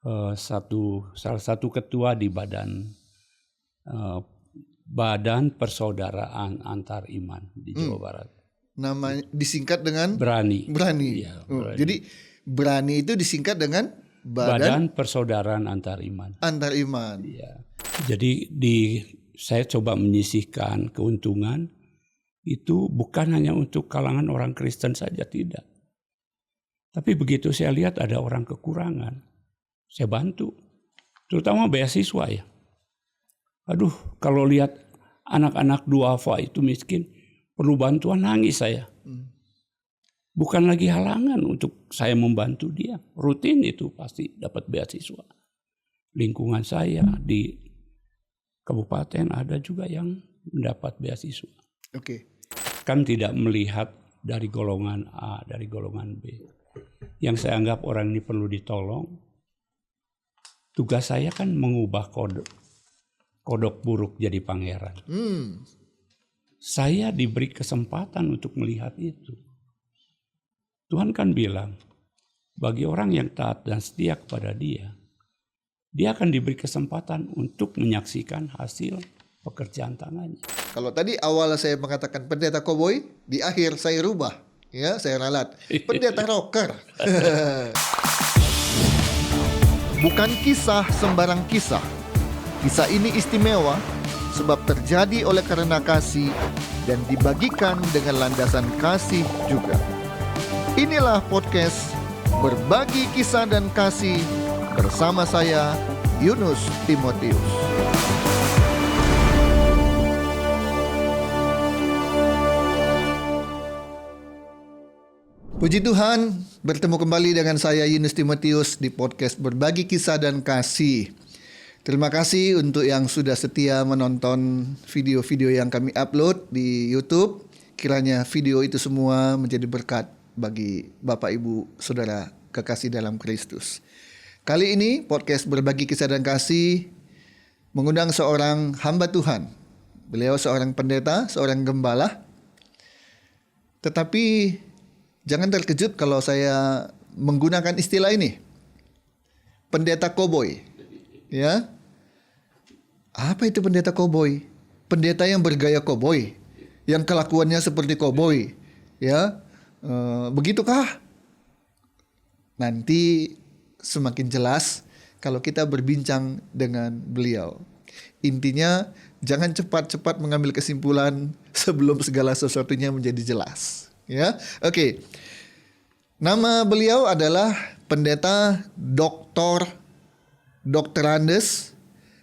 salah satu ketua di Badan Persaudaraan Antar Iman di Jawa Barat. Nama disingkat dengan Berani. Ya, Berani. Jadi Berani itu disingkat dengan Badan Persaudaraan Antar Iman. Antar Iman. Ya. Jadi saya coba menyisihkan keuntungan itu bukan hanya untuk kalangan orang Kristen saja, tidak. Tapi begitu saya lihat ada orang kekurangan, saya bantu. Terutama beasiswa ya. Aduh, kalau lihat anak-anak duafa itu miskin, perlu bantuan, nangis saya. Bukan lagi halangan untuk saya membantu dia. Rutin itu pasti dapat beasiswa. Lingkungan saya di kabupaten ada juga yang mendapat beasiswa. Oke. Kan tidak melihat dari golongan A, dari golongan B. Yang saya anggap orang ini perlu ditolong. Tugas saya kan mengubah kodok buruk jadi pangeran. Saya diberi kesempatan untuk melihat itu. Tuhan kan bilang, bagi orang yang taat dan setia kepada Dia akan diberi kesempatan untuk menyaksikan hasil pekerjaan tangannya. Kalau tadi awal saya mengatakan pendeta koboi, di akhir saya rubah, ya saya ralat pendeta rocker. Bukan kisah sembarang kisah. Kisah ini istimewa sebab terjadi oleh karena kasih dan dibagikan dengan landasan kasih juga. Inilah podcast Berbagi Kisah dan Kasih bersama saya, Yunus Timotius. Puji Tuhan, bertemu kembali dengan saya Yunus Timotius di podcast Berbagi Kisah dan Kasih. Terima kasih untuk yang sudah setia menonton video-video yang kami upload di YouTube. Kiranya video itu semua menjadi berkat bagi Bapak Ibu Saudara kekasih dalam Kristus. Kali ini podcast Berbagi Kisah dan Kasih mengundang seorang hamba Tuhan. Beliau seorang pendeta, seorang gembala. Tetapi jangan terkejut kalau saya menggunakan istilah ini. Pendeta koboi. Ya. Apa itu pendeta koboi? Pendeta yang bergaya koboi, yang kelakuannya seperti koboi. Ya. Begitukah? Nanti semakin jelas kalau kita berbincang dengan beliau. Intinya jangan cepat-cepat mengambil kesimpulan sebelum segala sesuatunya menjadi jelas. Ya, oke. Nama beliau adalah Pendeta Dr. Andes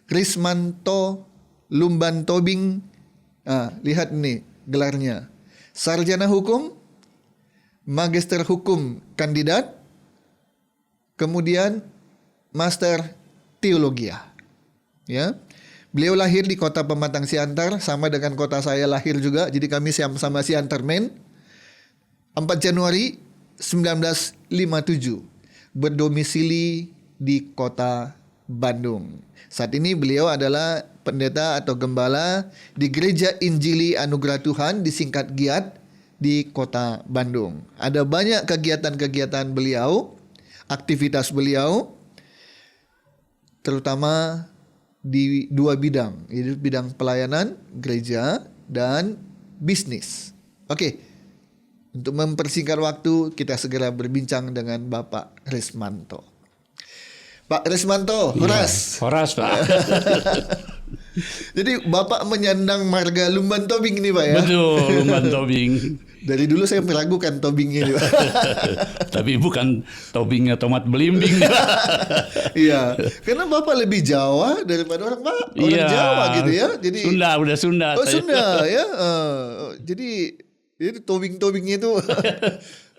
Krismanto Lumbantobing. Lihat nih gelarnya. Sarjana Hukum, Magister Hukum Kandidat, kemudian Master Teologia. Ya. Beliau lahir di kota Pematang Siantar, sama dengan kota saya lahir juga. Jadi kami sama-sama Siantar Men. 4 Januari 1957. Berdomisili di kota Bandung. Saat ini beliau adalah pendeta atau gembala di Gereja Injili Anugerah Tuhan, disingkat GIAT, di kota Bandung. Ada banyak kegiatan-kegiatan beliau, aktivitas beliau, terutama di 2 bidang, yaitu bidang pelayanan, gereja, dan bisnis. Oke, untuk mempersingkat waktu, kita segera berbincang dengan Bapak Rismanto. Pak Rismanto, Horas. Ya, Horas, Pak. Jadi Bapak menyandang marga Lumbantobing ini, Pak ya? Betul, Lumbantobing. Dari dulu saya meragukan tobingnya ini, Pak. Tapi bukan tobingnya tomat belimbing. Iya, karena Bapak lebih Jawa daripada orang Jawa gitu ya. Jadi udah Sunda. Oh, Sunda ya. Jadi tobing-tobingnya itu.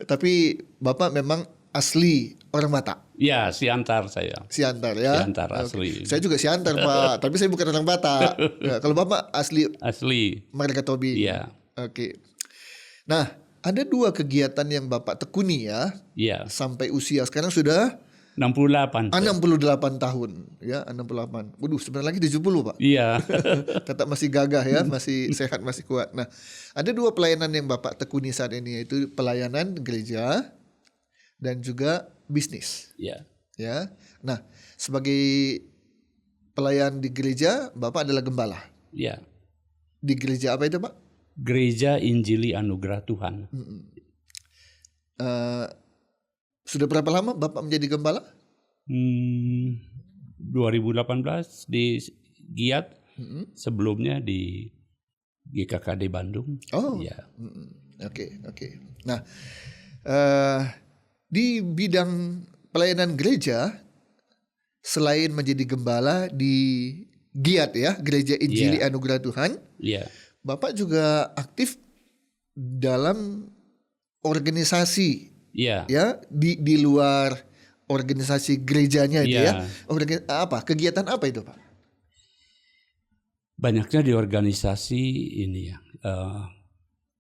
Tapi Bapak memang asli orang Batak. Ya, Siantar saya. Siantar ya. Siantar asli. Saya juga Siantar, Pak. Tapi saya bukan orang Batak. Ya, kalau Bapak asli marga Tobing. Iya. Oke. Nah, ada 2 kegiatan yang Bapak tekuni ya. Iya. Sampai usia sekarang sudah 68. 68 tahun ya, 68. Waduh, sebentar lagi 70, Pak. Iya. Tetap masih gagah ya, masih sehat, masih kuat. Nah, ada 2 pelayanan yang Bapak tekuni saat ini, yaitu pelayanan gereja dan juga bisnis. Iya. Ya. Nah, sebagai pelayan di gereja, Bapak adalah gembala. Ya, Di gereja apa itu, Pak? Gereja Injili Anugerah Tuhan. Sudah berapa lama Bapak menjadi gembala? 2018 di Giat, sebelumnya di GKKD Bandung. Oh, Ya. Oke. Nah, di bidang pelayanan gereja, selain menjadi gembala di Giat ya, Gereja Injili Anugerah Tuhan, Ya, Bapak juga aktif dalam organisasi ya, ya di luar organisasi gerejanya itu Iya. ya. Kegiatan apa itu, Pak? banyaknya di organisasi ini ya,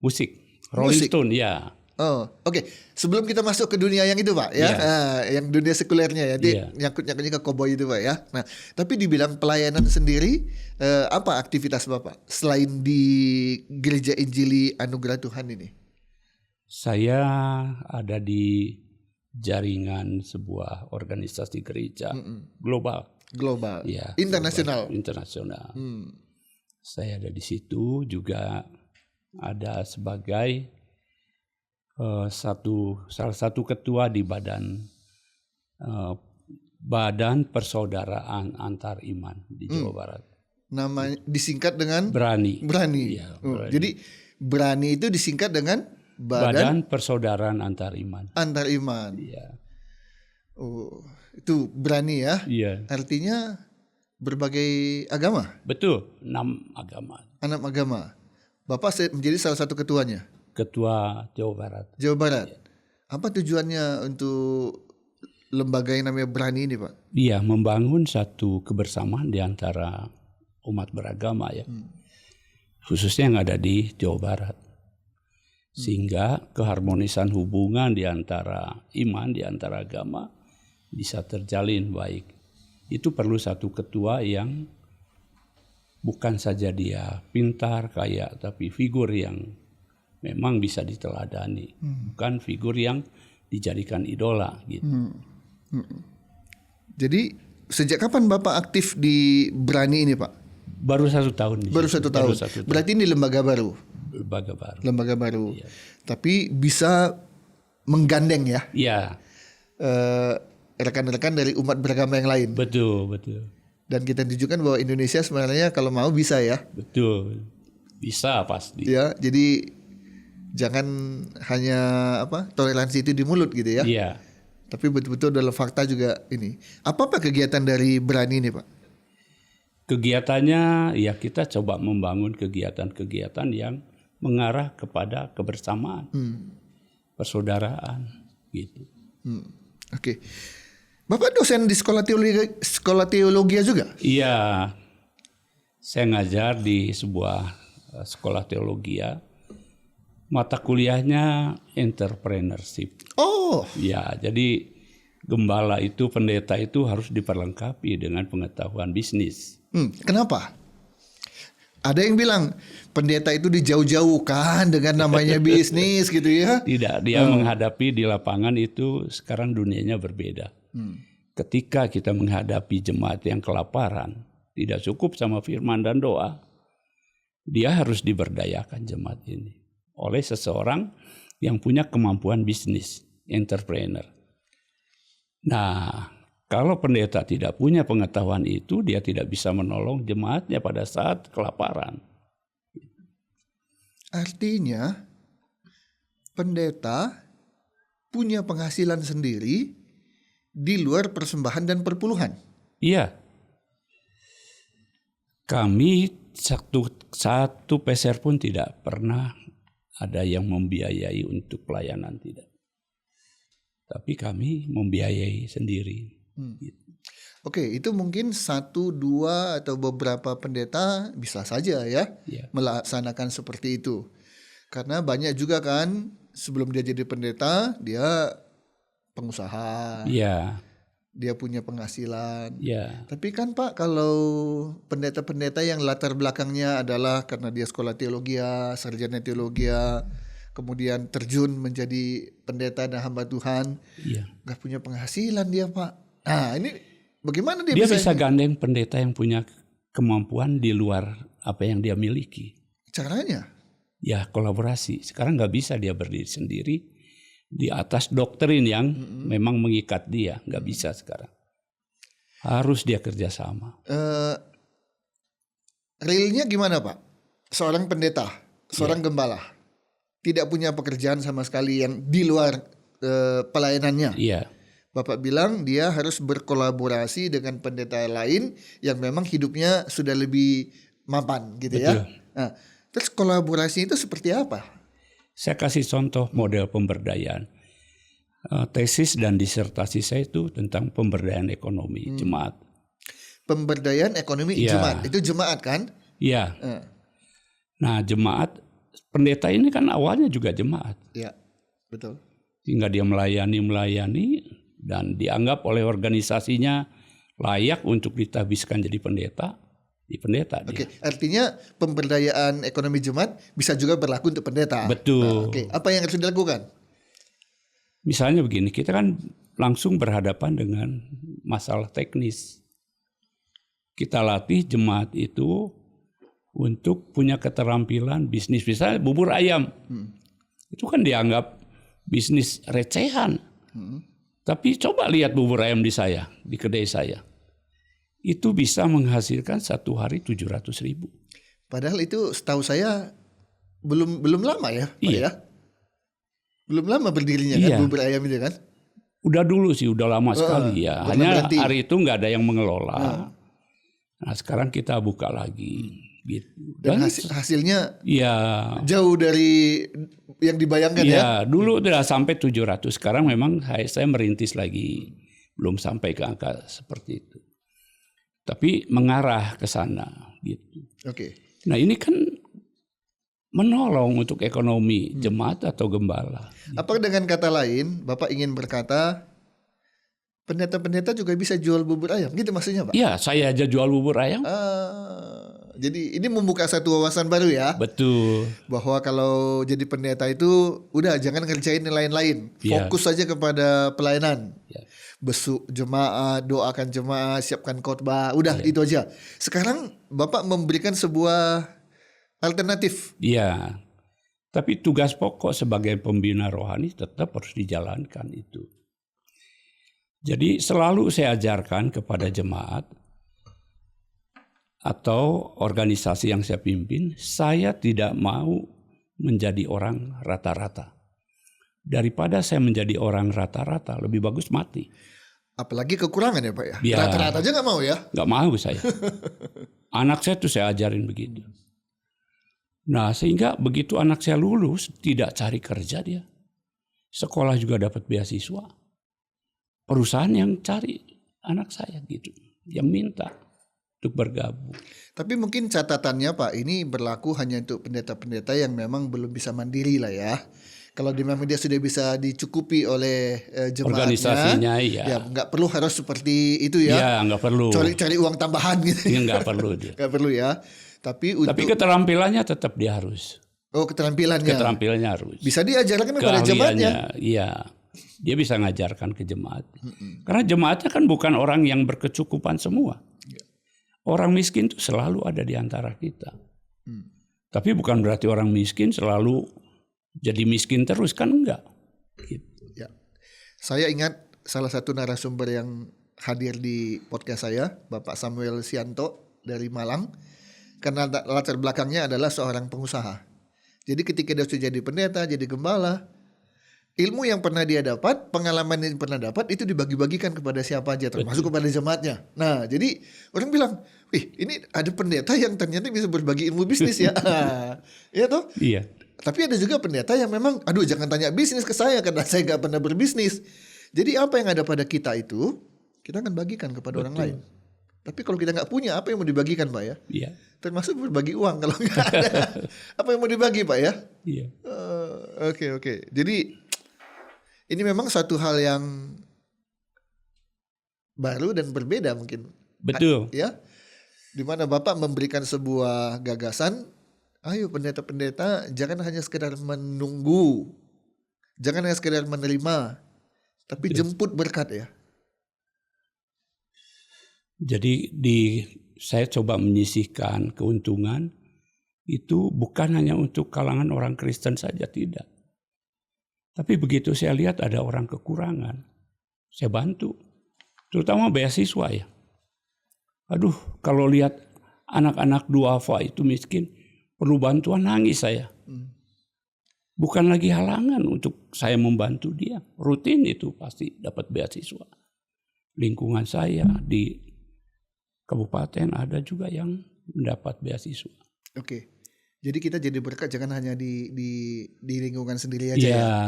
musik, Rolling Musik. Stone ya. Oh, oke. Sebelum kita masuk ke dunia yang itu, Pak, ya, Iya. yang dunia sekulernya ya, Iya. nyangkut-nyangkutnya ke koboi itu, Pak, ya. Nah, tapi dibilang pelayanan sendiri, apa aktivitas Bapak selain di Gereja Injili Anugerah Tuhan ini? Saya ada di jaringan sebuah organisasi gereja global, Global, ya, internasional. global, internasional. Saya ada di situ juga, ada sebagai salah satu ketua di badan persaudaraan antar iman di Jawa Barat. Namanya disingkat dengan Berani. Berani. Iya, Oh, jadi Berani itu disingkat dengan Badan Persaudaraan Antar Iman. Antar Iman. Iya. Oh, itu Berani ya. Iya. Artinya berbagai agama, Betul, 6 agama. 6 agama. Bapak menjadi salah satu ketuanya. Ketua Jawa Barat. Jawa Barat. Apa tujuannya untuk lembaga yang namanya Berani ini, Pak? Iya, membangun satu kebersamaan di antara umat beragama ya. Khususnya yang ada di Jawa Barat. Sehingga keharmonisan hubungan di antara iman, di antara agama bisa terjalin baik. Itu perlu satu ketua yang bukan saja dia pintar, kaya, tapi figur yang memang bisa diteladani. Bukan figur yang dijadikan idola gitu. Jadi sejak kapan Bapak aktif di Berani ini, Pak? Baru 1 tahun. Baru 1 tahun. Berarti ini lembaga baru. Lembaga baru. Iya. Tapi bisa menggandeng ya Iya, rekan-rekan dari umat beragama yang lain. betul. Dan kita tunjukkan bahwa Indonesia sebenarnya kalau mau bisa ya. Betul. Bisa pasti. Ya, jadi jangan hanya toleransi itu di mulut gitu ya. Iya. Tapi betul-betul dalam fakta juga ini. Apa kegiatan dari Berani ini, Pak? Kegiatannya ya kita coba membangun kegiatan-kegiatan yang mengarah kepada kebersamaan, persaudaraan gitu. Oke. Bapak dosen di sekolah teologi juga? Iya. Saya ngajar di sebuah sekolah teologi. Mata kuliahnya entrepreneurship. Oh, Ya, jadi gembala itu, pendeta itu harus diperlengkapi dengan pengetahuan bisnis. kenapa? Ada yang bilang pendeta itu dijauh-jauhkan dengan namanya bisnis gitu ya. Tidak, dia menghadapi di lapangan itu sekarang dunianya berbeda. Ketika kita menghadapi jemaat yang kelaparan, tidak cukup sama firman dan doa. Dia harus diberdayakan jemaat ini oleh seseorang yang punya kemampuan bisnis, entrepreneur. Nah, kalau pendeta tidak punya pengetahuan itu, dia tidak bisa menolong jemaatnya pada saat kelaparan. Artinya pendeta punya penghasilan sendiri di luar persembahan dan perpuluhan. Iya. Kami satu peser pun tidak pernah ada yang membiayai untuk pelayanan, tidak. Tapi kami membiayai sendiri. Oke, itu mungkin 1, 2 atau beberapa pendeta bisa saja ya melaksanakan seperti itu. Karena banyak juga kan sebelum dia jadi pendeta dia pengusaha. Iya. Dia punya penghasilan. Iya. Tapi kan Pak, kalau pendeta-pendeta yang latar belakangnya adalah karena dia sekolah teologi, sarjana teologi, kemudian terjun menjadi pendeta dan hamba Tuhan, Iya. gak punya penghasilan dia, Pak. Nah, ini bagaimana dia Dia bisa bisa gandeng pendeta yang punya kemampuan di luar apa yang dia miliki. caranya? Ya kolaborasi. Sekarang nggak bisa dia berdiri sendiri di atas doktrin yang memang mengikat dia. Nggak bisa sekarang. Harus dia kerjasama. Realnya gimana Pak? Seorang pendeta, seorang gembala, tidak punya pekerjaan sama sekali yang di luar pelayanannya. Iya. Bapak bilang dia harus berkolaborasi dengan pendeta lain yang memang hidupnya sudah lebih mapan gitu ya. Betul. Nah, terus kolaborasi itu seperti apa? Saya kasih contoh model pemberdayaan. Tesis dan disertasi saya itu tentang pemberdayaan ekonomi jemaat. Pemberdayaan ekonomi Iya. jemaat, itu jemaat kan? Iya. Nah jemaat, pendeta ini kan awalnya juga jemaat. Iya, betul. Sehingga dia melayani dan dianggap oleh organisasinya layak untuk ditabiskan jadi pendeta. Di pendeta dia. Oke, artinya pemberdayaan ekonomi jemaat bisa juga berlaku untuk pendeta. Betul. Oke, apa yang harus dilakukan? Misalnya begini, kita kan langsung berhadapan dengan masalah teknis. Kita latih jemaat itu untuk punya keterampilan bisnis. Misalnya bubur ayam. Itu kan dianggap bisnis recehan. Tapi coba lihat bubur ayam di saya, di kedai saya. Itu bisa menghasilkan satu hari 700.000. Padahal itu setahu saya belum lama ya, Pak Iya. ya? Belum lama berdirinya Iya. kan bubur ayam itu kan? Udah dulu sih, udah lama sekali ya. pernah Hanya berhenti. hari itu nggak ada yang mengelola. Nah sekarang kita buka lagi. Gitu. Dan hasilnya ya, jauh dari yang dibayangkan ya. ya dulu udah sampai 700. Sekarang memang saya merintis lagi. Belum sampai ke angka seperti itu. Tapi mengarah ke sana gitu. Oke. Nah ini kan menolong untuk ekonomi jemaat atau gembala. Apa dengan kata lain, Bapak ingin berkata pendeta-pendeta juga bisa jual bubur ayam, gitu maksudnya Pak? Iya, saya aja jual bubur ayam. Jadi ini membuka satu wawasan baru ya, Betul. bahwa kalau jadi pendeta itu udah jangan ngerjain yang lain-lain, Iya. fokus saja kepada pelayanan. Ya. Besuk jemaat, doakan jemaat, siapkan khotbah, udah itu aja. Sekarang Bapak memberikan sebuah alternatif. Iya. Tapi tugas pokok sebagai pembina rohani tetap harus dijalankan itu. Jadi selalu saya ajarkan kepada jemaat atau organisasi yang saya pimpin, saya tidak mau menjadi orang rata-rata. Daripada saya menjadi orang rata-rata, lebih bagus mati. Apalagi kekurangan ya Pak ya. Ya. Rata-rata aja nggak mau ya. Nggak mau saya. Anak saya tuh saya ajarin begitu. Nah sehingga begitu anak saya lulus, tidak cari kerja dia. Sekolah juga dapat beasiswa. Perusahaan yang cari anak saya gitu. Yang minta untuk bergabung. Tapi mungkin catatannya Pak, ini berlaku hanya untuk pendeta-pendeta yang memang belum bisa mandiri lah ya. Kalau memang dia sudah bisa dicukupi oleh jemaatnya, Organisasinya iya. ya nggak perlu harus seperti itu ya. Iya nggak perlu. Cari uang tambahan gitu. Iya nggak perlu dia. Nggak perlu ya. Tapi untuk keterampilannya tetap dia harus. keterampilannya Keterampilannya harus. bisa diajarkan kepada jemaatnya. Iya. Dia bisa ngajarkan ke jemaat. Karena jemaatnya kan bukan orang yang berkecukupan semua. Orang miskin itu selalu ada di antara kita. Tapi bukan berarti orang miskin selalu jadi miskin terus, kan enggak. Gitu. Ya. Saya ingat salah satu narasumber yang hadir di podcast saya, Bapak Samuel Sianto dari Malang. Karena latar belakangnya adalah seorang pengusaha. Jadi ketika dia sudah jadi pendeta, jadi gembala, ilmu yang pernah dia dapat, pengalaman yang pernah dapat itu dibagi-bagikan kepada siapa aja, termasuk kepada jemaatnya. Nah, jadi orang bilang, "Wih, ini ada pendeta yang ternyata bisa berbagi ilmu bisnis ya." Iya toh? Iya. Tapi ada juga pendeta yang memang, aduh jangan tanya bisnis ke saya karena saya gak pernah berbisnis. Jadi apa yang ada pada kita itu, kita akan bagikan kepada orang lain. Tapi kalau kita gak punya, apa yang mau dibagikan Pak ya? Iya. Termasuk berbagi uang kalau gak ada. Apa yang mau dibagi Pak ya? Iya. Oke. Jadi ini memang satu hal yang baru dan berbeda mungkin. Betul. Ya, di mana Bapak memberikan sebuah gagasan, ayo pendeta-pendeta jangan hanya sekedar menunggu, jangan hanya sekedar menerima, tapi jemput berkat ya. Jadi saya coba menyisihkan keuntungan itu bukan hanya untuk kalangan orang Kristen saja, tidak. Tapi begitu saya lihat ada orang kekurangan, saya bantu. Terutama beasiswa ya. Aduh, kalau lihat anak-anak duafa itu miskin, perlu bantuan, nangis saya. Bukan lagi halangan untuk saya membantu dia. Rutin itu pasti dapat beasiswa. Lingkungan saya di kabupaten ada juga yang mendapat beasiswa. Oke. Jadi kita jadi berkat jangan hanya di lingkungan sendiri aja ya. ya.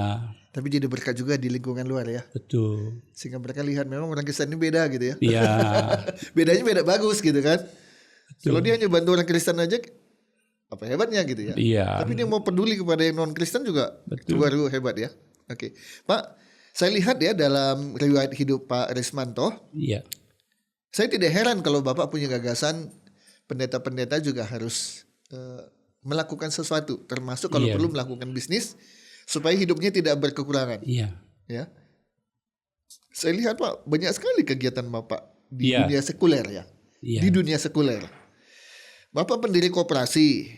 Tapi jadi berkat juga di lingkungan luar ya. Betul. Sehingga mereka lihat memang orang Kristen ini beda gitu ya. Iya. Bedanya beda bagus gitu kan. Betul. Kalau dia hanya bantu orang Kristen aja, apa hebatnya gitu ya. Iya. Tapi dia mau peduli kepada yang non Kristen juga. Betul. Itu baru hebat ya. Oke. Pak, saya lihat ya dalam riwayat hidup Pak Rismanto. Iya. Saya tidak heran kalau Bapak punya gagasan pendeta-pendeta juga harus melakukan sesuatu, termasuk kalau perlu melakukan bisnis supaya hidupnya tidak berkekurangan. Iya. Ya. Saya lihat Pak, banyak sekali kegiatan Bapak di dunia sekuler ya. Iya. Di dunia sekuler. Bapak pendiri koperasi.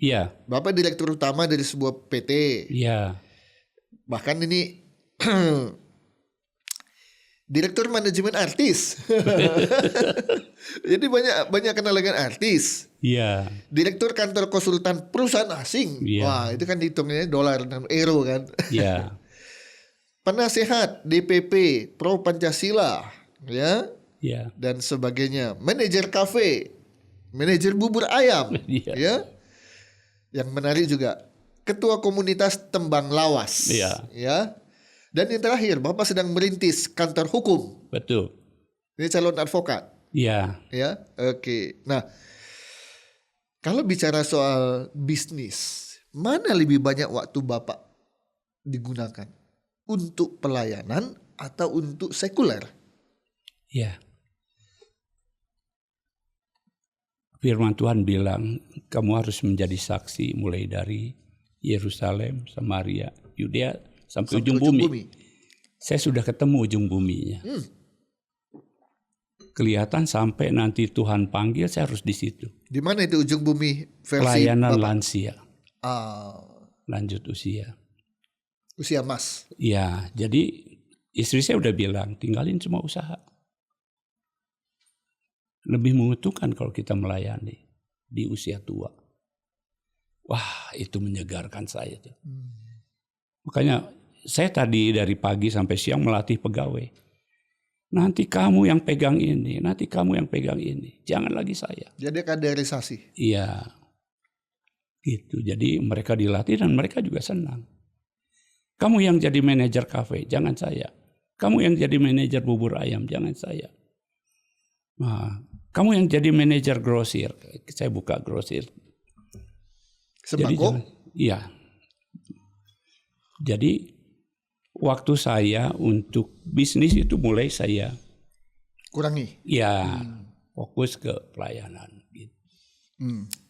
Iya. Bapak direktur utama dari sebuah PT. Iya. Bahkan ini direktur manajemen artis. Jadi banyak kenal dengan artis. Iya. Direktur kantor konsultan perusahaan asing. Iya. Wah, itu kan dihitungnya dolar dan euro kan. Iya. Penasehat DPP Pro Pancasila, ya. Iya. Dan sebagainya. Manajer kafe, manajer bubur ayam, Iya. ya. Yang menarik juga, ketua komunitas tembang lawas. Iya. Ya. Dan yang terakhir, Bapak sedang merintis kantor hukum. Betul. Ini calon advokat. Iya. Ya, oke. Nah, kalau bicara soal bisnis, mana lebih banyak waktu Bapak digunakan? Untuk pelayanan atau untuk sekuler? Iya. Firman Tuhan bilang, kamu harus menjadi saksi mulai dari Yerusalem, Samaria, Yudea, sampai ujung bumi. Saya sudah ketemu ujung buminya. Kelihatan sampai nanti Tuhan panggil, saya harus di situ. Di mana itu ujung bumi versi Pelayanan Bapak? lansia, lanjut usia. Usia emas. Ya, jadi istri saya udah bilang, tinggalin semua usaha. Lebih menguntungkan kalau kita melayani di usia tua. Wah, itu menyegarkan saya tuh. Makanya saya tadi dari pagi sampai siang melatih pegawai. Nanti kamu yang pegang ini, nanti kamu yang pegang ini. Jangan lagi saya. Jadi kaderisasi. Iya. Gitu. Jadi mereka dilatih dan mereka juga senang. Kamu yang jadi manajer kafe, jangan saya. Kamu yang jadi manajer bubur ayam, jangan saya. Nah, kamu yang jadi manajer grosir, saya buka grosir. Sembako? Iya. Jadi waktu saya untuk bisnis itu mulai saya kurangi. Ya, fokus ke pelayanan. Gitu.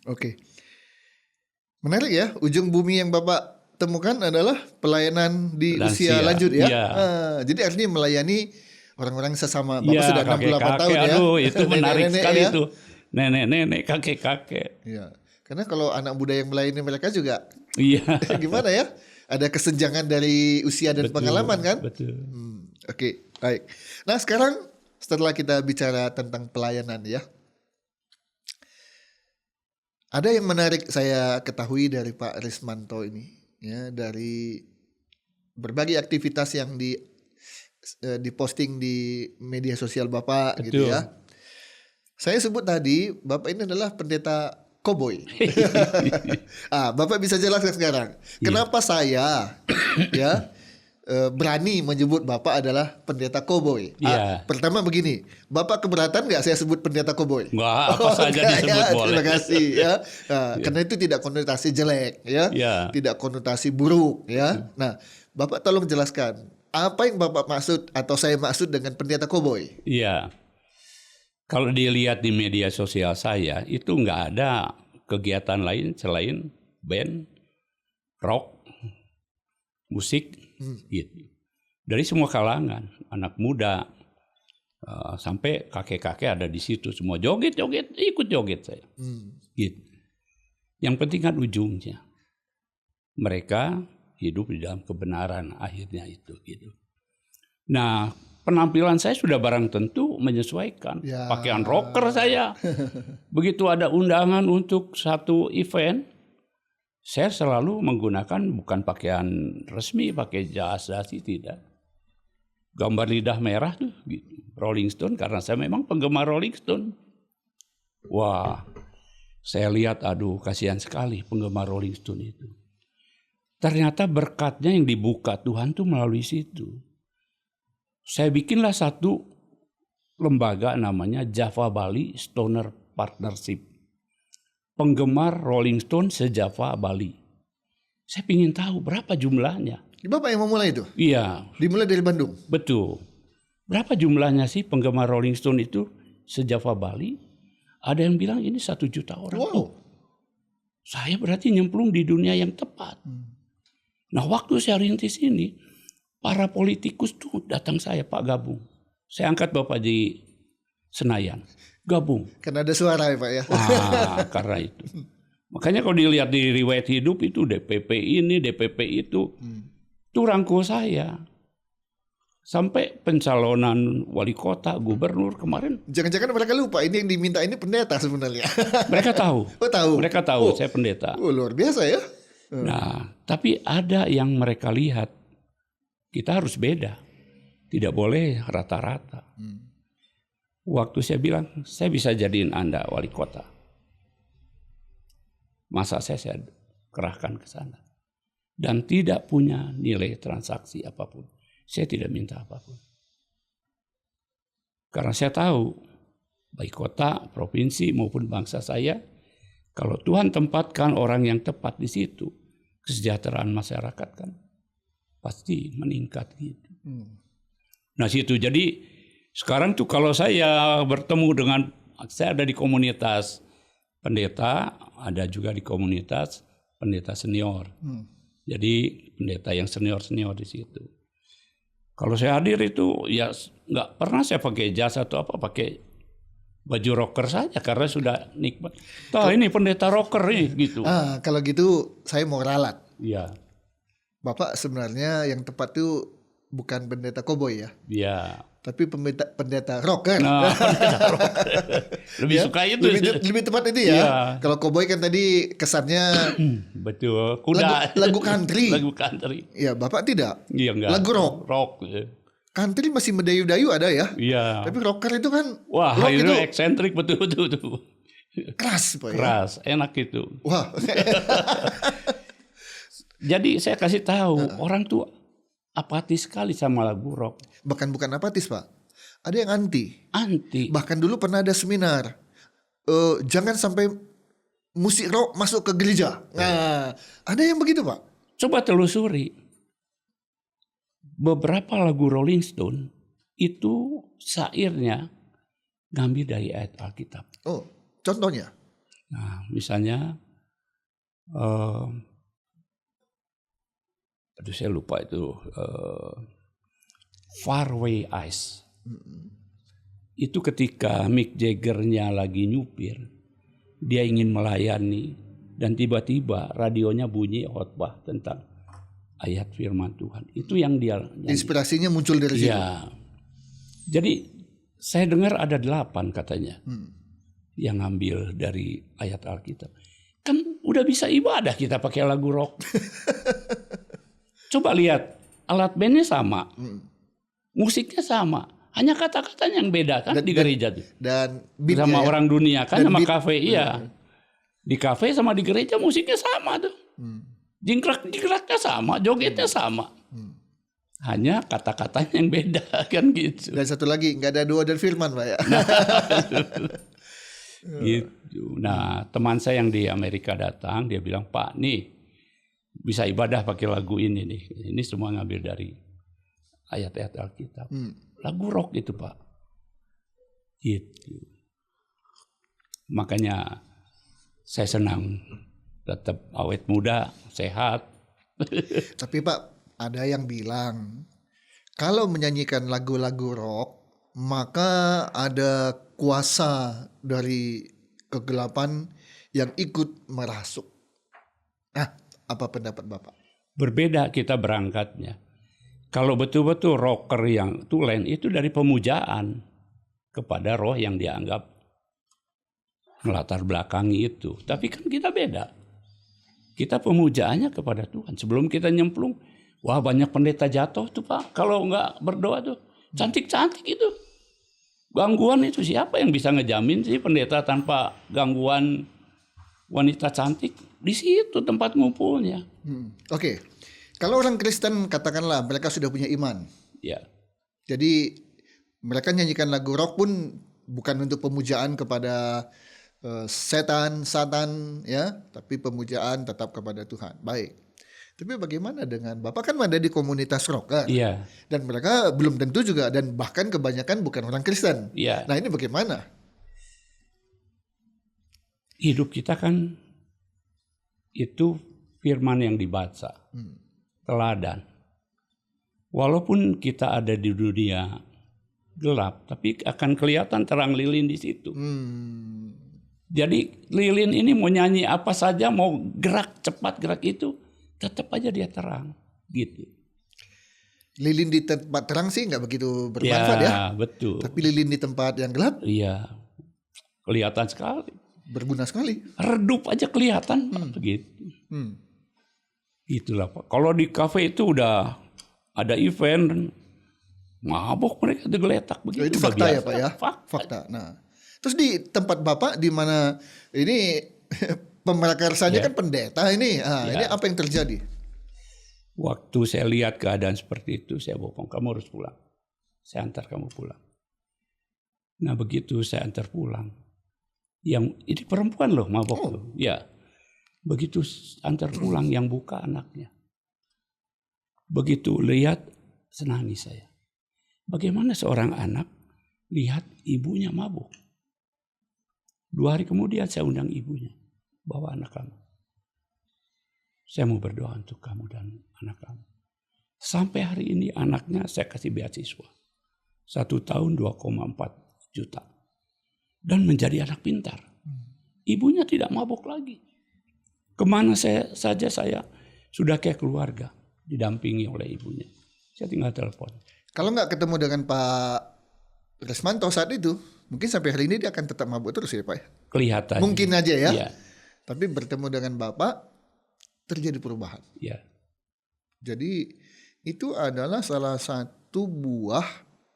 Oke. Menarik ya, ujung bumi yang Bapak temukan adalah pelayanan di usia lanjut ya. Iya. Jadi artinya melayani orang-orang sesama. Bapak Ya, sudah 68 tahun ya. Aduh, itu menarik sekali ya. itu. Nenek-nenek, kakek-kakek. Iya. Karena kalau anak muda yang melayani mereka juga Iya. gimana ya? Ada kesenjangan dari usia dan pengalaman kan? Betul. Oke, baik. Nah sekarang setelah kita bicara tentang pelayanan ya. Ada yang menarik saya ketahui dari Pak Rismanto ini. Ya, dari berbagai aktivitas yang diposting di media sosial Bapak. Betul. Gitu ya. Saya sebut tadi Bapak ini adalah pendeta koboi. Bapak bisa jelaskan sekarang kenapa saya ya berani menyebut Bapak adalah pendeta koboi. Pertama begini, Bapak keberatan nggak saya sebut pendeta koboi? Nggak, apa saja disebut boleh. Terima kasih ya. Karena itu tidak konotasi jelek ya, tidak konotasi buruk ya. Nah, Bapak tolong jelaskan apa yang Bapak maksud atau saya maksud dengan pendeta koboi? Iya. Kalau dilihat di media sosial saya, itu nggak ada kegiatan lain selain band, rock, musik, gitu. Dari semua kalangan, anak muda, Sampai kakek-kakek ada di situ semua joget, ikut joget saya. Gitu. Yang penting kan ujungnya mereka hidup di dalam kebenaran akhirnya itu. Gitu. Nah, penampilan saya sudah barang tentu menyesuaikan. Ya. Pakaian rocker saya. Begitu ada undangan untuk satu event, saya selalu menggunakan bukan pakaian resmi, pakai jas dasi, tidak. Gambar lidah merah tuh, gitu. Rolling Stone, karena saya memang penggemar Rolling Stone. Wah, saya lihat, aduh kasihan sekali penggemar Rolling Stone itu. Ternyata berkatnya yang dibuka Tuhan tuh melalui situ. Saya bikinlah satu lembaga namanya Java Bali Stoner Partnership. Penggemar Rolling Stone se-Java Bali. Saya ingin tahu berapa jumlahnya. Bapak yang memulai itu? Iya. Dimulai dari Bandung? Betul. Berapa jumlahnya sih penggemar Rolling Stone itu se-Java Bali? Ada yang bilang ini 1 juta orang. Wow. Oh, saya berarti nyemplung di dunia yang tepat. Nah, waktu saya rintis ini, para politikus tuh datang saya, Pak gabung. Saya angkat Bapak di Senayan. Gabung. Karena ada suara ya Pak ya? Karena itu. Makanya kalau dilihat di riwayat hidup itu DPP ini, DPP itu. Itu rangkul saya. Sampai pencalonan wali kota, gubernur kemarin. Jangan-jangan mereka lupa ini yang diminta ini pendeta sebenarnya. Mereka tahu. Oh tahu? Mereka tahu saya pendeta. Oh luar biasa ya. Nah, tapi ada yang mereka lihat. Kita harus beda. Tidak boleh rata-rata. Waktu saya bilang, saya bisa jadiin Anda wali kota. Masa saya kerahkan ke sana. Dan tidak punya nilai transaksi apapun. Saya tidak minta apapun. Karena saya tahu, baik kota, provinsi maupun bangsa saya, kalau Tuhan tempatkan orang yang tepat di situ, kesejahteraan masyarakat kan pasti meningkat gitu. Nah situ, jadi sekarang tuh kalau saya bertemu dengan, saya ada di komunitas pendeta, ada juga di komunitas pendeta senior. Jadi pendeta yang senior di situ. Kalau saya hadir itu ya nggak pernah saya pakai jas atau apa, pakai baju rocker saja karena sudah nikmat. Ini pendeta rocker nih gitu. Kalau gitu saya mau ralat. Iya. Bapak sebenarnya yang tepat tuh bukan pendeta koboi ya. Iya. Tapi pendeta rocker. Nah, pendeta rocker. Lebih ya? suka itu. Lebih tepat itu ya. Iya. Kalau koboi kan tadi kesannya betul. Kuda. Lagu country. Lagu country. Ya Bapak tidak. Iya enggak. Lagu rock. Rock. Ya. Country masih mendayu-dayu ada ya. Iya. Tapi rocker itu kan. Wah rock itu itu eksentrik betul. keras Pak ya. Keras, enak itu. Wah. Jadi saya kasih tahu orang tuh apatis sekali sama lagu rock. Bahkan bukan apatis Pak. Ada yang anti. Anti. Bahkan dulu pernah ada seminar. Jangan sampai musik rock masuk ke gereja. Nah, ada yang begitu Pak. Coba telusuri. Beberapa lagu Rolling Stone itu syairnya ngambil dari ayat Alkitab. Oh, contohnya? Nah, misalnya, saya lupa itu, Faraway Eyes. Itu ketika Mick Jagger-nya lagi nyupir, dia ingin melayani dan tiba-tiba radionya bunyi khotbah tentang ayat firman Tuhan. Itu yang dia nyanyi. Inspirasinya muncul dari situ. Ya. Jadi saya dengar ada 8 katanya yang ngambil dari ayat Alkitab. Kan udah bisa ibadah kita pakai lagu rock. Coba lihat, alat bandnya sama, musiknya sama, hanya kata-katanya yang beda kan di gereja tuh. Dan sama orang dunia kan, sama kafe iya. Di kafe sama di gereja musiknya sama tuh. Jingkrak-jingkraknya sama, jogetnya sama. Hanya kata-katanya yang beda kan gitu. Dan satu lagi, nggak ada doa dan firman Pak ya. Gitu. Nah teman saya yang di Amerika datang, dia bilang, Pak nih bisa ibadah pakai lagu ini nih. Ini semua ngambil dari ayat-ayat Alkitab. Lagu rock itu Pak. Gitu. Makanya saya senang tetap awet muda, sehat. Tapi Pak, ada yang bilang kalau menyanyikan lagu-lagu rock maka ada kuasa dari kegelapan yang ikut merasuk. Nah, apa pendapat Bapak? Berbeda kita berangkatnya. Kalau betul-betul rocker yang tulen itu dari pemujaan kepada roh yang dianggap melatar belakangi itu. Tapi kan kita beda. Kita pemujaannya kepada Tuhan. Sebelum kita nyemplung, wah banyak pendeta jatuh tuh Pak. Kalau nggak berdoa tuh, cantik-cantik itu. Gangguan itu siapa yang bisa ngejamin sih pendeta tanpa gangguan wanita cantik? Di situ tempat ngumpulnya. Oke. Kalau orang Kristen katakanlah mereka sudah punya iman. Ya. Jadi mereka nyanyikan lagu rock pun bukan untuk pemujaan kepada setan, satan ya, tapi pemujaan tetap kepada Tuhan. Baik. Tapi bagaimana dengan Bapak kan ada di komunitas rock kan? Iya. Dan mereka belum tentu juga dan bahkan kebanyakan bukan orang Kristen. Iya. Nah, ini bagaimana? Hidup kita kan itu firman yang dibaca. Teladan. Walaupun kita ada di dunia gelap, tapi akan kelihatan terang lilin di situ. Jadi lilin ini mau nyanyi apa saja, mau gerak cepat gerak itu, tetap aja dia terang, gitu. Lilin di tempat terang sih nggak begitu bermanfaat ya. Betul. Tapi lilin di tempat yang gelap, iya, kelihatan sekali. Berguna sekali. Redup aja kelihatan, begitu. Itulah Pak. Kalau di kafe itu udah ada event, mabok mereka digeletak begitu. Itu fakta ya Pak ya. Fakta. Nah, terus di tempat Bapak di mana ini pemerakarsanya kan pendeta ini. Ini apa yang terjadi? Waktu saya lihat keadaan seperti itu, saya bohong, kamu harus pulang. Saya antar kamu pulang. Nah begitu saya antar pulang, yang ini perempuan loh mabok loh, ya. Begitu antar pulang yang buka anaknya. Begitu lihat senangis saya. Bagaimana seorang anak lihat ibunya mabuk? 2 hari kemudian saya undang ibunya, bawa anak kamu. Saya mau berdoa untuk kamu dan anak kamu. Sampai hari ini anaknya saya kasih beasiswa. 1 tahun 2,4 juta. Dan menjadi anak pintar. Ibunya tidak mabuk lagi. Kemana saja saya sudah kayak keluarga. Didampingi oleh ibunya. Saya tinggal telepon. Kalau nggak ketemu dengan Pak Resmanto saat itu, mungkin sampai hari ini dia akan tetap mabuk terus ya Pak ya? Kelihatan. Mungkin aja ya. Iya. Tapi bertemu dengan Bapak, terjadi perubahan. Iya. Jadi itu adalah salah satu buah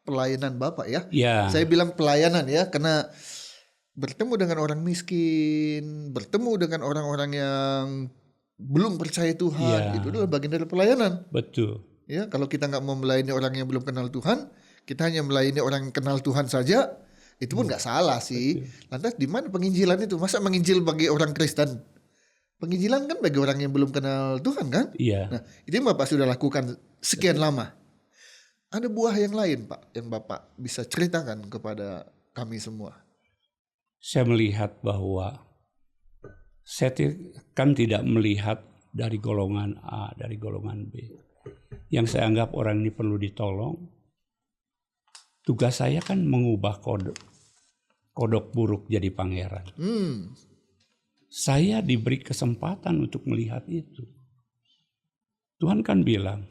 pelayanan Bapak ya. Iya. Saya bilang pelayanan ya, karena bertemu dengan orang miskin, bertemu dengan orang-orang yang belum percaya Tuhan, itu adalah bagian dari pelayanan. Betul. Ya, kalau kita nggak mau melayani orang yang belum kenal Tuhan, kita hanya melayani orang yang kenal Tuhan saja, itu pun nggak salah sih. Betul. Lantas di mana penginjilan itu? Masa menginjil bagi orang Kristen? Penginjilan kan bagi orang yang belum kenal Tuhan kan? Iya. Nah, itu yang Bapak sudah lakukan sekian lama. Ada buah yang lain Pak, yang Bapak bisa ceritakan kepada kami semua. Saya melihat bahwa saya kan tidak melihat dari golongan A, dari golongan B. Yang saya anggap orang ini perlu ditolong. Tugas saya kan mengubah kodok buruk jadi pangeran. Saya diberi kesempatan untuk melihat itu. Tuhan kan bilang,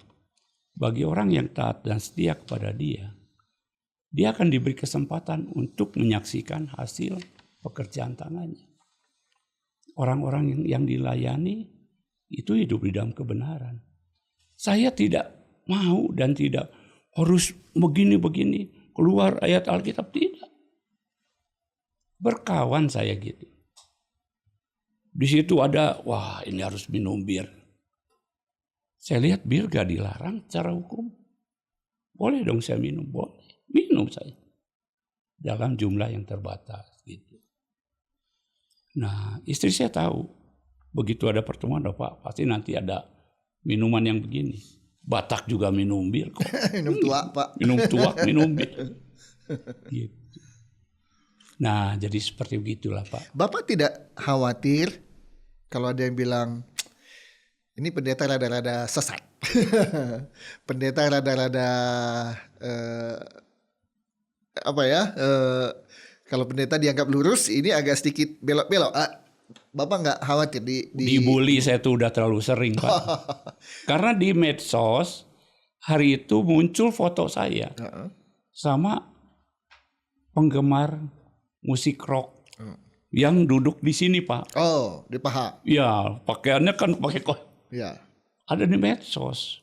bagi orang yang taat dan setia kepada dia akan diberi kesempatan untuk menyaksikan hasil pekerjaan tangannya. Orang-orang yang dilayani itu hidup di dalam kebenaran. Saya tidak mau dan tidak harus begini-begini, keluar ayat Alkitab, tidak. Berkawan saya gitu. Di situ ada, wah ini harus minum bir. Saya lihat bir gak dilarang secara hukum. Boleh dong saya minum, boleh. Minum saya. Dalam jumlah yang terbatas gitu. Nah istri saya tahu, begitu ada pertemuan, Pak, pasti nanti ada minuman yang begini. Batak juga minum bir kok. Minum tua Pak. Minum tua, minum bir. Gitu. Nah jadi seperti begitulah Pak. Bapak tidak khawatir kalau ada yang bilang, ini pendeta rada-rada sesat. Pendeta rada-rada apa ya? Kalau pendeta dianggap lurus, ini agak sedikit belok-belok. Bapak nggak khawatir Dibully saya tuh udah terlalu sering, Pak. Karena di medsos hari itu muncul foto saya sama penggemar musik rock yang duduk di sini, Pak. Oh, di paha. Ya, pakaiannya kan pakai Ya. ada di medsos.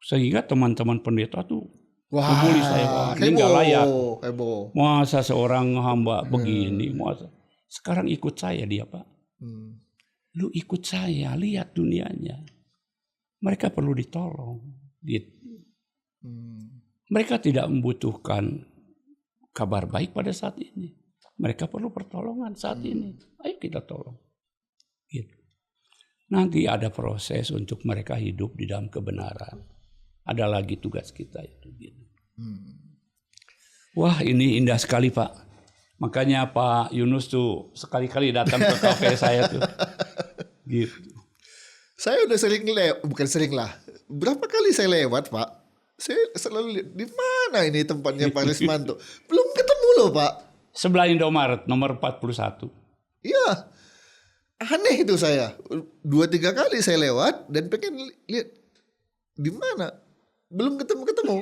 Sehingga teman-teman pendeta tuh Wah, membuli saya. Wah, ini nggak layak. heboh. Masa seorang hamba begini? Masa. Sekarang ikut saya dia, Pak. Lu ikut saya, lihat dunianya. Mereka perlu ditolong. Mereka tidak membutuhkan kabar baik pada saat ini. Mereka perlu pertolongan saat ini. Ayo kita tolong. Gitu. Nanti ada proses untuk mereka hidup di dalam kebenaran. Ada lagi tugas kita itu. Gitu. Wah, ini indah sekali, Pak. Makanya Pak Yunus tuh sekali-kali datang ke kafe saya tuh. Gitu. Saya udah sering bukan sering lah. Berapa kali saya lewat, Pak? Saya selalu lihat, di mana ini tempatnya Pak Rismanto? Belum ketemu loh, Pak. Sebelah Indomaret nomor 41. Iya. Aneh itu saya. 2-3 kali saya lewat dan pengen lihat di mana. Belum ketemu-ketemu.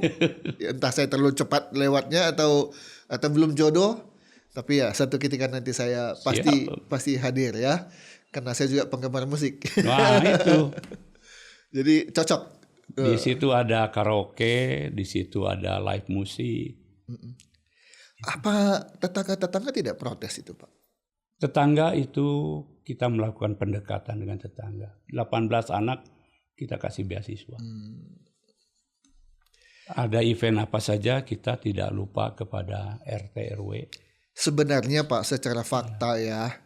Ya, entah saya terlalu cepat lewatnya atau belum jodoh. Tapi ya satu ketika nanti saya pasti hadir ya. Karena saya juga penggemar musik. Wah, itu. Jadi cocok. Di situ ada karaoke, di situ ada live musik. Apa tetangga-tetangga tidak protes itu, Pak? Tetangga itu kita melakukan pendekatan dengan tetangga. 18 anak kita kasih beasiswa. Ada event apa saja kita tidak lupa kepada RT RW. Sebenarnya Pak, secara fakta ya,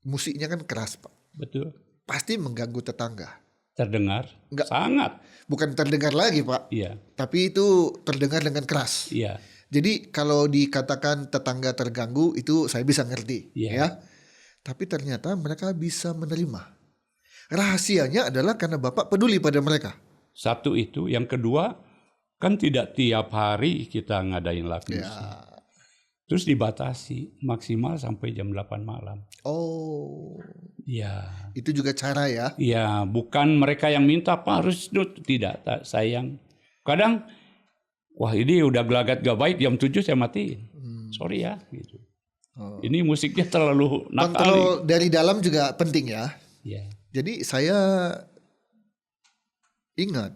musiknya kan keras, Pak. Betul. Pasti mengganggu tetangga. Terdengar? Enggak. Sangat. Bukan terdengar lagi, Pak. Iya. Tapi itu terdengar dengan keras. Iya. Jadi kalau dikatakan tetangga terganggu itu saya bisa ngerti, ya. Tapi ternyata mereka bisa menerima. Rahasianya adalah karena Bapak peduli pada mereka. Satu itu, yang kedua kan tidak tiap hari kita ngadain live musik. Terus dibatasi maksimal sampai jam 8 malam. Oh. Ya. Itu juga cara ya. Ya, bukan mereka yang minta Pak harus tidak, sayang. Kadang wah ini udah gelagat gak baik jam 7 saya matiin. Sorry ya gitu. Ini musiknya terlalu nakal. Kontrol dari dalam juga penting ya. Ya. Jadi saya ingat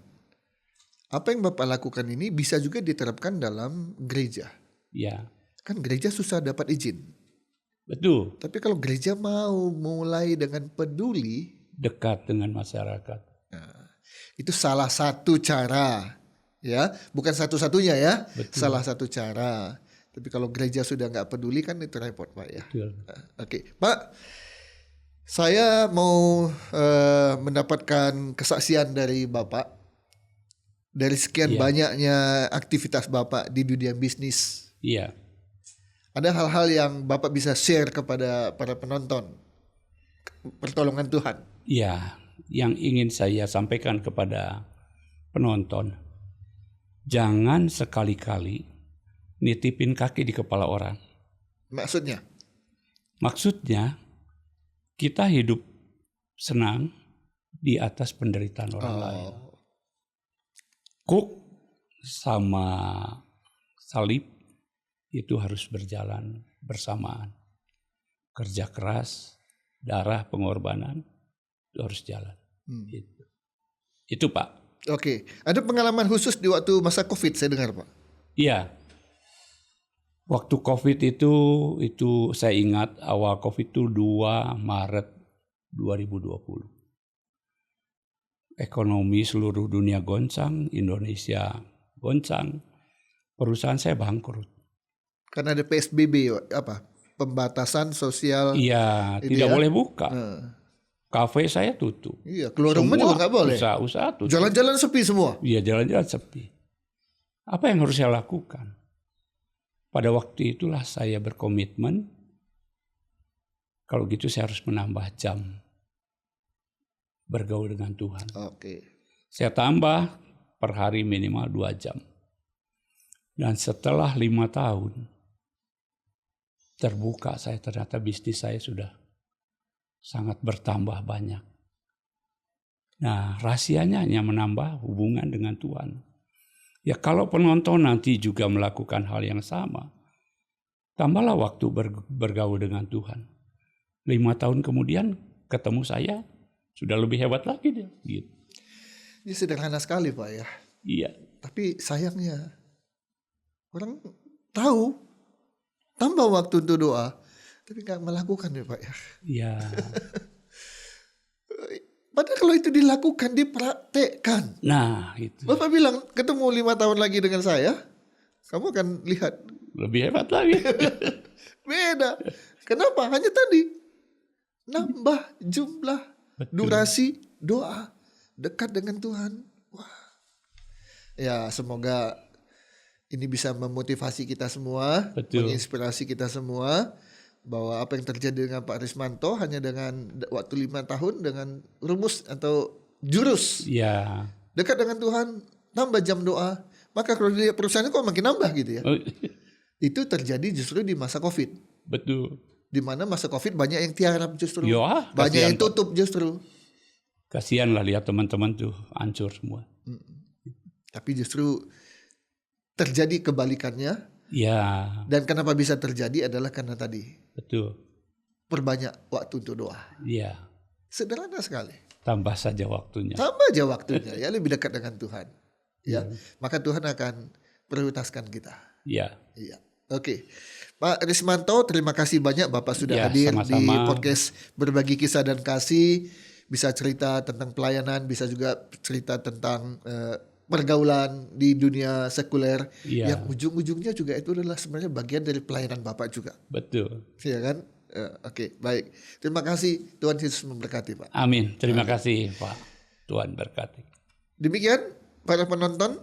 apa yang Bapak lakukan ini bisa juga diterapkan dalam gereja. Ya. Kan gereja susah dapat izin. Betul. Tapi kalau gereja mau mulai dengan peduli, dekat dengan masyarakat. Nah, itu salah satu cara, ya, bukan satu-satunya ya. Betul. Salah satu cara. Tapi kalau gereja sudah nggak peduli kan itu repot, Pak ya. Betul. Oke, Pak, saya mau mendapatkan kesaksian dari Bapak dari sekian banyaknya aktivitas Bapak di dunia bisnis. Iya. Ada hal-hal yang Bapak bisa share kepada para penonton pertolongan Tuhan. Iya, yang ingin saya sampaikan kepada penonton, jangan sekali-kali nitipin kaki di kepala orang. Maksudnya? Maksudnya kita hidup senang di atas penderitaan orang lain. Kuk sama salib itu harus berjalan bersamaan. Kerja keras, darah, pengorbanan itu harus jalan. Itu Pak. Oke, ada pengalaman khusus di waktu masa COVID saya dengar, Pak. Iya. Waktu COVID itu saya ingat awal COVID itu 2 Maret 2020. Ekonomi seluruh dunia goncang, Indonesia goncang. Perusahaan saya bangkrut. Karena ada PSBB, apa? Pembatasan sosial. Iya, tidak boleh buka. Kafe saya tutup. Iya, keluar rumah juga nggak boleh. Usaha tutup. Jalan-jalan sepi semua. Iya, jalan-jalan sepi. Apa yang harus saya lakukan? Pada waktu itulah saya berkomitmen, kalau gitu saya harus menambah jam bergaul dengan Tuhan. Oke. Saya tambah per hari minimal 2 jam. Dan setelah 5 tahun terbuka saya, ternyata bisnis saya sudah sangat bertambah banyak. Nah, rahasianya hanya menambah hubungan dengan Tuhan. Ya kalau penonton nanti juga melakukan hal yang sama, tambahlah waktu bergaul dengan Tuhan. 5 tahun kemudian ketemu saya, sudah lebih hebat lagi dia. Gitu. Ini sederhana sekali Pak ya. Iya. Tapi sayangnya orang tahu tambah waktu untuk doa, tapi nggak melakukan ya Pak ya. Iya. Padahal kalau itu dilakukan, dipraktekkan. Nah itu. Bapak bilang ketemu 5 tahun lagi dengan saya, kamu akan lihat Lebih hebat lagi. beda. Kenapa? Hanya tadi nambah jumlah, durasi doa, dekat dengan Tuhan. Wah. Ya semoga ini bisa memotivasi kita semua, menginspirasi kita semua, bahwa apa yang terjadi dengan Pak Rismanto hanya dengan waktu 5 tahun dengan rumus atau jurus. Ya. Dekat dengan Tuhan, tambah jam doa, maka kalau dia perusahaannya kok makin nambah gitu ya. Itu terjadi justru di masa Covid. Betul. Di mana masa Covid banyak yang tiarap justru. Ya, banyak yang tutup justru. Kasihan lah lihat teman-teman tuh hancur semua. Tapi justru terjadi kebalikannya. Ya. Dan kenapa bisa terjadi adalah karena tadi. Betul. Perbanyak waktu untuk doa. Ya. Sederhana sekali. Tambah saja waktunya. Tambah aja waktunya ya, lebih dekat dengan Tuhan. Ya. Maka Tuhan akan prioritaskan kita. Ya. Iya. Oke. Pak Rismanto, terima kasih banyak Bapak sudah hadir sama-sama. di podcast Berbagi Kisah dan Kasih. Bisa cerita tentang pelayanan, bisa juga cerita tentang pergaulan di dunia sekuler. Yang ujung-ujungnya juga itu adalah sebenarnya bagian dari pelayanan Bapak juga. Betul. Iya kan? Oke, baik. Terima kasih. Tuhan Yesus memberkati Pak. Amin. Terima kasih Pak. Tuhan berkati. Demikian para penonton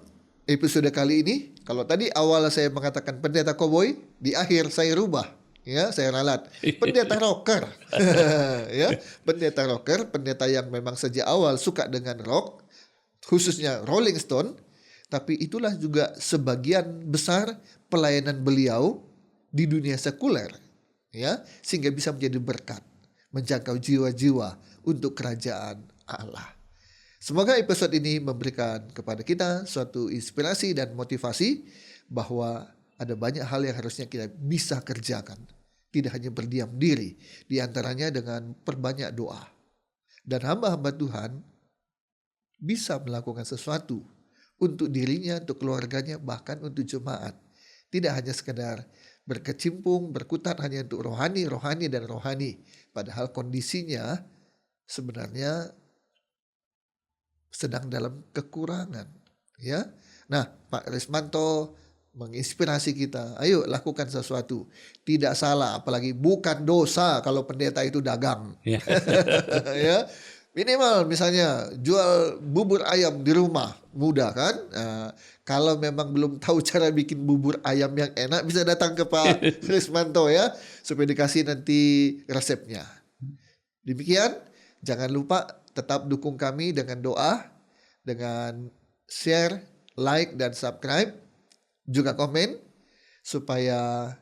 episode kali ini. Kalau tadi awal saya mengatakan pendeta koboi, di akhir saya rubah, ya saya ralat pendeta rocker. Ya, pendeta rocker, pendeta yang memang sejak awal suka dengan rock, khususnya Rolling Stone, tapi itulah juga sebagian besar pelayanan beliau di dunia sekuler, ya, sehingga bisa menjadi berkat, menjangkau jiwa-jiwa untuk kerajaan Allah. Semoga episode ini memberikan kepada kita suatu inspirasi dan motivasi bahwa ada banyak hal yang harusnya kita bisa kerjakan. Tidak hanya berdiam diri, di antaranya dengan perbanyak doa. Dan hamba-hamba Tuhan bisa melakukan sesuatu untuk dirinya, untuk keluarganya, bahkan untuk jemaat. Tidak hanya sekedar berkecimpung, berkutat hanya untuk rohani, dan rohani. Padahal kondisinya sebenarnya sedang dalam kekurangan, ya. Nah, Pak Rismanto menginspirasi kita, ayo lakukan sesuatu. Tidak salah, apalagi bukan dosa kalau pendeta itu dagang. Ya, minimal misalnya jual bubur ayam di rumah, mudah kan? Kalau memang belum tahu cara bikin bubur ayam yang enak, bisa datang ke Pak Rismanto ya, supaya dikasih nanti resepnya. Demikian, jangan lupa tetap dukung kami dengan doa, dengan share, like, dan subscribe, juga komen, supaya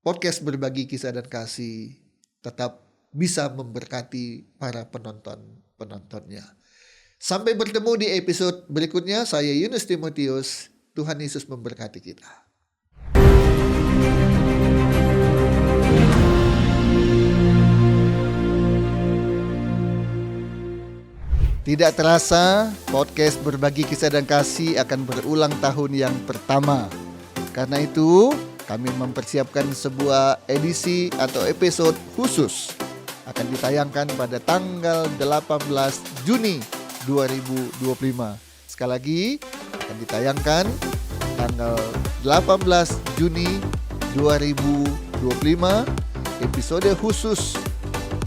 podcast Berbagi Kisah dan Kasih tetap bisa memberkati para penontonnya. Sampai bertemu di episode berikutnya, saya Yunus Timotius, Tuhan Yesus memberkati kita. Tidak terasa, podcast Berbagi Kisah dan Kasih akan berulang tahun yang pertama. Karena itu, kami mempersiapkan sebuah edisi atau episode khusus. Akan ditayangkan pada tanggal 18 Juni 2025. Sekali lagi, akan ditayangkan tanggal 18 Juni 2025. Episode khusus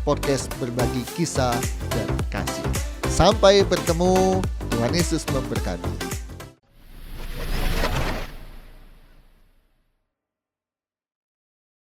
podcast Berbagi Kisah dan Kasih. Sampai bertemu, Tuhan Yesus memberkati.